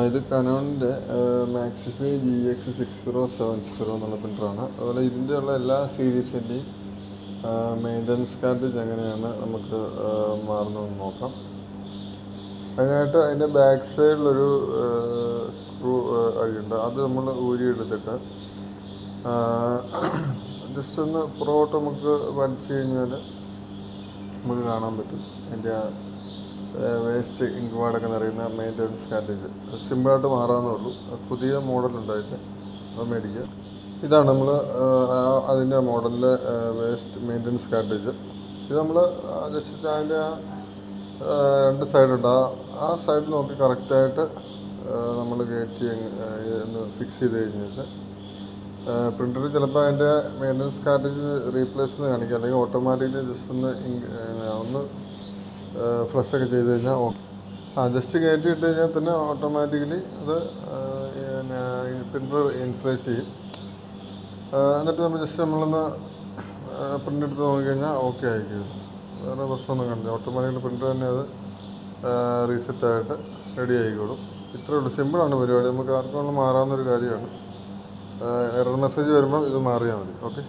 ഇത് കനോണിൻ്റെ മാക്സിഫൈ GX6070 എന്നുള്ള പ്രിൻ്ററാണ്. അതുപോലെ ഇതിൻ്റെ ഉള്ള എല്ലാ സീരീസിൻ്റെയും മെയിൻ്റനൻസ് കാർട്രിഡ്ജ് എങ്ങനെയാണ് നമുക്ക് മാറുന്നതെന്ന് നോക്കാം. അതിനായിട്ട് അതിൻ്റെ ബാക്ക് സൈഡിലൊരു സ്ക്രൂ അഴിയുണ്ട്. അത് നമ്മൾ ഊരിയെടുത്തിട്ട് ജസ്റ്റ് ഒന്ന് പുറകോട്ട് നമുക്ക് വലിച്ചു കഴിഞ്ഞാൽ നമുക്ക് കാണാൻ പറ്റും അതിൻ്റെ വേസ്റ്റ് ഇങ്ക് വാർഡൊക്കെ നിറയുന്ന മെയിൻ്റനൻസ് കാർട്രിഡ്ജ്. സിമ്പിളായിട്ട് മാറാവുന്നേ ഉള്ളൂ. പുതിയ മോഡലുണ്ടായിട്ട് അത് മേടിക്കുക. ഇതാണ് നമ്മൾ അതിൻ്റെ മോഡലിലെ വേസ്റ്റ് മെയിൻ്റനൻസ് കാർട്രിഡ്ജ്. ഇത് നമ്മൾ ജസ്റ്റ് അതിൻ്റെ രണ്ട് സൈഡുണ്ട്. ആ സൈഡ് നോക്കി കറക്റ്റായിട്ട് നമ്മൾ കയറ്റി ഒന്ന് ഫിക്സ് ചെയ്ത് കഴിഞ്ഞാൽ പ്രിൻ്റർ ചിലപ്പോൾ അതിൻ്റെ മെയിൻ്റനൻസ് കാർട്രിഡ്ജ് റീപ്ലേസ് എന്ന് കാണിക്കുക, അല്ലെങ്കിൽ ഓട്ടോമാറ്റിക്കലി ജസ്റ്റ് ഒന്ന് ഫ്ലഷൊക്കെ ചെയ്ത് കഴിഞ്ഞാൽ ജസ്റ്റ് കയറ്റി ഇട്ട് കഴിഞ്ഞാൽ തന്നെ ഓട്ടോമാറ്റിക്കലി അത് പ്രിൻ്റർ ഇൻസുലേറ്റ് ചെയ്യും. എന്നിട്ട് നമ്മളൊന്ന് പ്രിൻ്റ് എടുത്ത് നോക്കിക്കഴിഞ്ഞാൽ ഓക്കെ ആയിരിക്കും. വേറെ പ്രശ്നമൊന്നും കാണില്ല. ഓട്ടോമാറ്റിക്കലി പ്രിൻ്റർ തന്നെ അത് റീസെറ്റായിട്ട് റെഡി ആയിക്കോളും. ഇത്രയേ ഉള്ളൂ. സിമ്പിളാണ് പരിപാടി. നമുക്ക് ആർക്കും മാറാവുന്നൊരു കാര്യമാണ്. എറർ മെസ്സേജ് വരുമ്പം ഇത് മാറിയാൽ മതി. ഓക്കെ.